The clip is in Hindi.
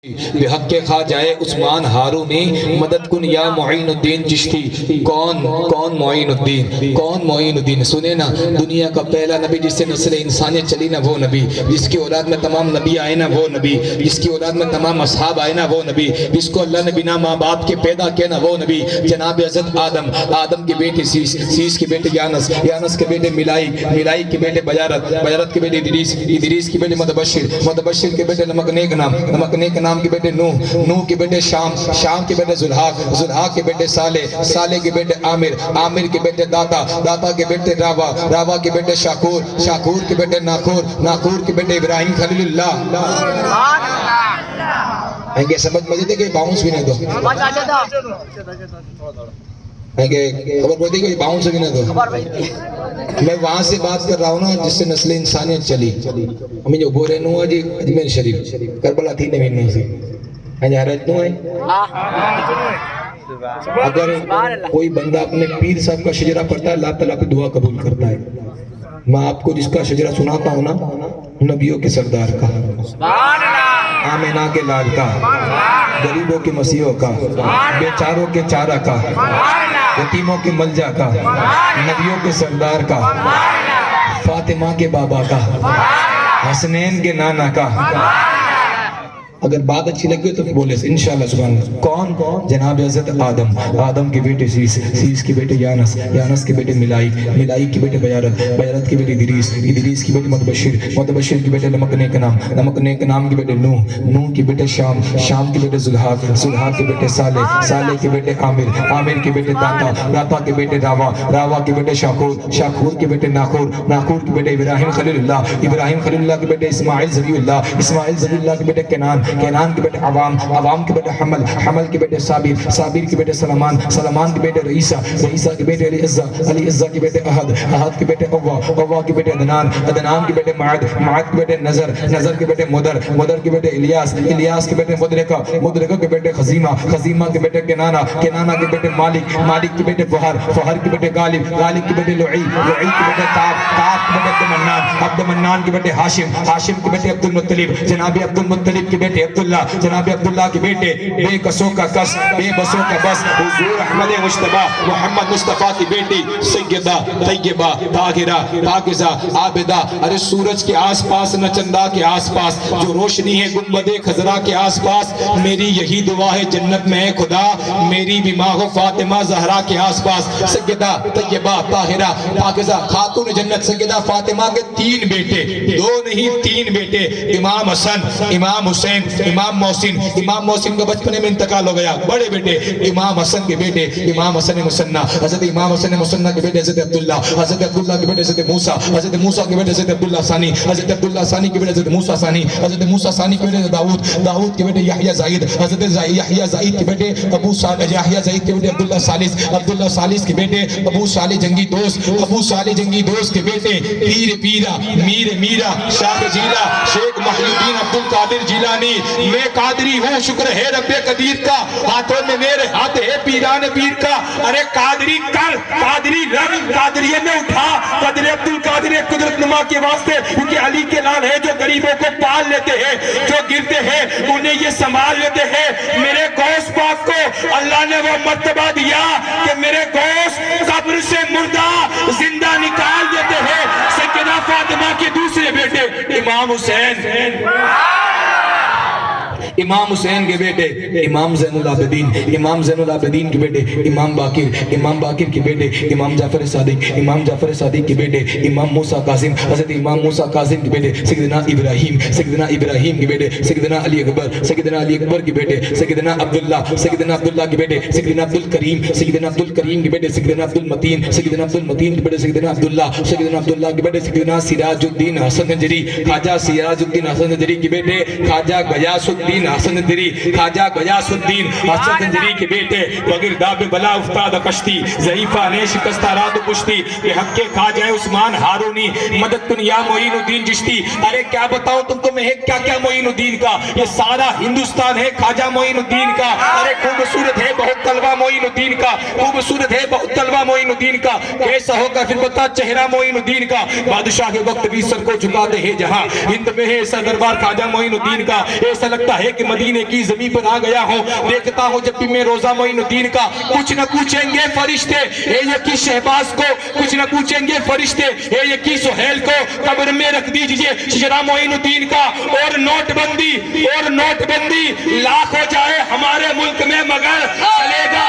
हक के खा जाए उस्मान हारूनी मदद कुन या मोइनुद्दीन चिश्ती। कौन कौन मोइनुद्दीन, कौन मोइनुद्दीन? सुने ना, दुनिया का पहला नबी जिससे नस्ल इंसानियत चली ना वो नबी, जिसकी औलाद में तमाम नबी आए ना वो नबी, जिसकी औलाद में तमाम असहाब आए ना वो नबी, जिसको अल्लाह ने बिना माँ बाप के पैदा किया ना वो नबी, जनाब हज़रत आदम, आदम के बेटे सीस, सीस के बेटे यानस, यानस के बेटे मिलाई, मिलाई के बेटे बजारत, बजारत के बेटे इदरीस, इदरीस के बेटे मुतबशिर, मुतबशिर के बेटे नमकनेक नाम, नमकनेक नाम के बेटे नूह, नूह के बेटे शाम, शाम के बेटे जुल्हाक, जुल्हाक के बेटे साले, साले के बेटे आमिर, आमिर के बेटे दाता, दाता के बेटे रावा, रावा के बेटे शाकूर, शाकूर के बेटे नाखूर, नाखूर के बेटे इब्राहिम खलीलुल्लाह। समझ मजे के बाउंस भी नहीं दो, खबर पड़ती है बाउंस भी नहीं दो। मैं वहां से बात कर रहा हूँ ना जिससे नस्ल इंसानियत चली। हमें जो बोरे नु जी अजमेर शरीफ करबला थी नहीं नु से हजारत नु है। अगर कोई बंदा अपने पीर साहब का शजरा पढ़ता है अल्लाह ताला की दुआ कबूल करता है। मैं आपको जिसका शजरा सुनाता हूँ ना, नबियों के सरदार का, आमिना के लाल का, गरीबों के मसीहों का, बेचारों के चारा का, यतीमों के मलजा का, नबियों के सरदार का, फातिमा के बाबा का, हसनैन के नाना का। अगर बात अच्छी लगी तो बोले इंशाल्लाह सुभान अल्लाह। कौन कौन? जनाब हज़रत आदम, आदम के बेटे सीस, सीस के बेटे यानस, यानस के बेटे मिलाई, मिलाई के बेटे बजारत, बजारत के बेटे इदरीस, इदरीस के बेटे मुतबशिर, मुतबशिर के बेटे नमकनेक नाम, नमकनेक नाम के बेटे नूह, नूह के बेटे शाम, शाम के बेटे जुल्हाक, जुल्हाक के बेटे साले, साले के बेटे आमिर, आमिर के बेटे दाता, दाता के बेटे रावा, रावा के बेटे शाकूर, शाकूर के बेटे नाखूर, नाखूर के बेटे इब्राहिम खलीलुल्लाह, इब्राहिम खलीलुल्लाह के बेटे इस्माइल ज़बीउल्लाह, इस्माइल ज़बीउल्लाह के बेटे केनान, केनान के बेटे अवाम, अवाम के बेटे हमल, हमल के बेटे साबिर, साबिर के बेटे सलमान, सलमान के बेटे रईसा, रईसा के बेटे अली इज़्ज़ा, अली इज़्ज़ा के बेटे अहद, अहद के बेटे अव्वा, अव्वा के बेटे अदनान, अदनान के बेटे माद, माद के बेटे नजर, नजर के बेटे मुदर, मुदर के बेटे इलियास, इलियास के बेटे मुदरिका, मुदरिका के बेटे खजीमा, खजीमा के बेटे केनाना, केनाना के बेटे मालिक, मालिक के बेटे फहर, फहर के बेटे गालिब, गालिब के बेटे लुई, लुई के बेटे ताब, ताब के बेटे अब्दुल मन्नान, अब्दुल मन्नान के बेटे हाशिम, हाशिम के बेटे अब्दुल मुत्तलिब, जनाब अब्दुल मुत्तलिब के बेटे अब्दुल्ला, जनाब अब्दुल्ला के बेटे बेकसों का कस, बेबसों का बस, हुजूर अहमद मुश्तबा मोहम्मद मुस्तफा की बेटी सैयदा तैयबा ताहिरा पाकिज़ा आबिदा। अरे सूरज के आसपास न चंदा के आसपास जो रोशनी है गुंबदे खजरा के आसपास, मेरी यही दुआ है जन्नत में है खुदा मेरी भी माँ हो फातिमा जहरा के आसपास। सैयदा तैयबा ताहिरा पाकिज़ा खातून जन्नत सैयदा फातिमा के 3 बेटे, 2 नहीं 3 बेटे, इमाम हसन, इमाम हुसैन, इमाम मोहसिन। इमाम मोहसिन का बचपने में इंतकाल हो गया। बड़े बेटे इमाम हसन के बेटे इमाम हसन मुसन्ना, हजरत इमाम हसन मुसन्ना के बेटे हजरत अब्दुल्ला, हजरत अब्दुल्ला के बेटे हजरत मूसा, हजरत मूसा के बेटे हजरत अब्दुल्ला सानी, हजरत अब्दुल्ला सानी के बेटे हजरत मूसा सानी, हजरत मूसा सानी के बेटे दाऊद, दाऊद के बेटे यहया जाहिद, हजरत यहया जाहिद के बेटे अबू सालिह, यहया जाहिद के बेटे अब्दुल्ला सालिस, अब्दुल्ला सालिस के बेटे अबू सालिह जंगी दोस्त, अबू सालिह जंगी दोस्त के बेटे पीर पीरा, मीर मीरा, शाह जीला, शेख महयुद्दीन अब्दुल कादिर जिलानी। मैं कादरी हूँ शुक्र है रब्बे कदीर का, हाथों में मेरे हाथ है पीरान पीर का। अरे कादरी कर, कादरी रब, कादरिये में उठा, कदर अब्दुल कादिर कुदरत नुमा के वास्ते, क्योंकि अली के लाल है जो गरीबों को पाल लेते हैं, जो गिरते हैं उन्हें ये संभाल लेते हैं। मेरे गौस पाक को अल्लाह ने वो मर्तबा दिया कि मेरे गौस कब्र से मुर्दा जिंदा निकाल देते हैं। सैयदा फातिमा के दूसरे बेटे इमाम हुसैन, इमाम हुसैन के बेटे इमाम ज़ैनुल आबिदीन, इमाम ज़ैनुल आबिदीन के बेटे इमाम बाकिर, इमाम बाकिर के बेटे इमाम जाफर सादिक, इमाम जाफर सादिक के बेटे इमाम मूसा कासिम, हज़रत इमाम मूसा कासिम के बेटे सैयदना इब्राहिम, सैयदना इब्राहिम के बेटे सैयदना अली अकबर, सैयदना अली अकबर के बेटे सैयदना अब्दुल्ला, सैयदना अब्दुल्ला के बेटे सैयदना अब्दुल करीम, सैयदना अब्दुल करीम के बेटे सैयदना अब्दुल मतीन, सैयदना अब्दुल मतीन के बेटे सैयदना अब्दुल्ला, सैयदना अब्दुल्ला के बेटे सैयदना सिराजुद्दीन हसन नजरी, ख्वाजा सिराजुद्दीन हसन नजरी के बेटे ख्वाजा गयासुद्दीन हसन नजरी, ख्वाजा गयासुद्दीन हसन नजरी के बेटे बगिरदाब बला उस्ताद कश्ती, ज़ईफा ने शिकस्ता रात पुश्ती, ये हक के ख्वाजा उस्मान हारूनी मदद कुन या मोइनुद्दीन चिश्ती। अरे क्या बताऊं तुमको मैं क्या क्या मोइनुद्दीन का, ये सारा हिंदुस्तान है ख्वाजा मोइनुद्दीन का। अरे खूबसूरत है बहुत तलवा मोइनुद्दीन का, खूबसूरत है बहुत तलवा मोइनुद्दीन का। कैसा होगा फिर बता चेहरा मोइनुद्दीन का, बादशाह के वक्त भी सर को झुकाते हैं जहां हिंद में है ऐसा दरबार ख्वाजा मोइनुद्दीन का। ऐसा लगता है कि मदीने की जमीन पर आ गया हूँ। देखता हूँ जब भी मैं रोजा मोइनुद्दीन का, कुछ न पूछेंगे फरिश्ते ये की शहबाज को, कुछ न पूछेंगे फरिश्ते ये की सुहेल को, कब्र में रख दीजिए शजरा मोइनुद्दीन का। और नोटबंदी लाख हो जाए हमारे मुल्क में मगर चलेगा